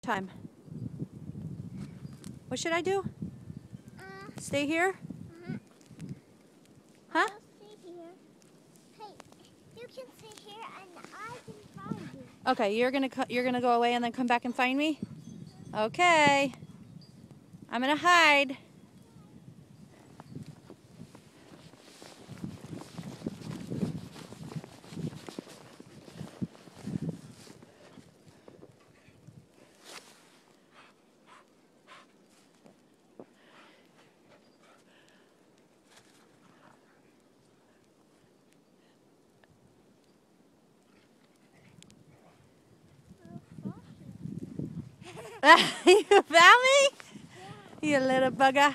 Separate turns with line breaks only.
time. What should I do? Stay here? Huh?
I'll stay here. Hey, you can stay here and I can find you.
Okay, you're gonna go away and then come back and find me? Okay. I'm gonna hide. You found me? You little bugger.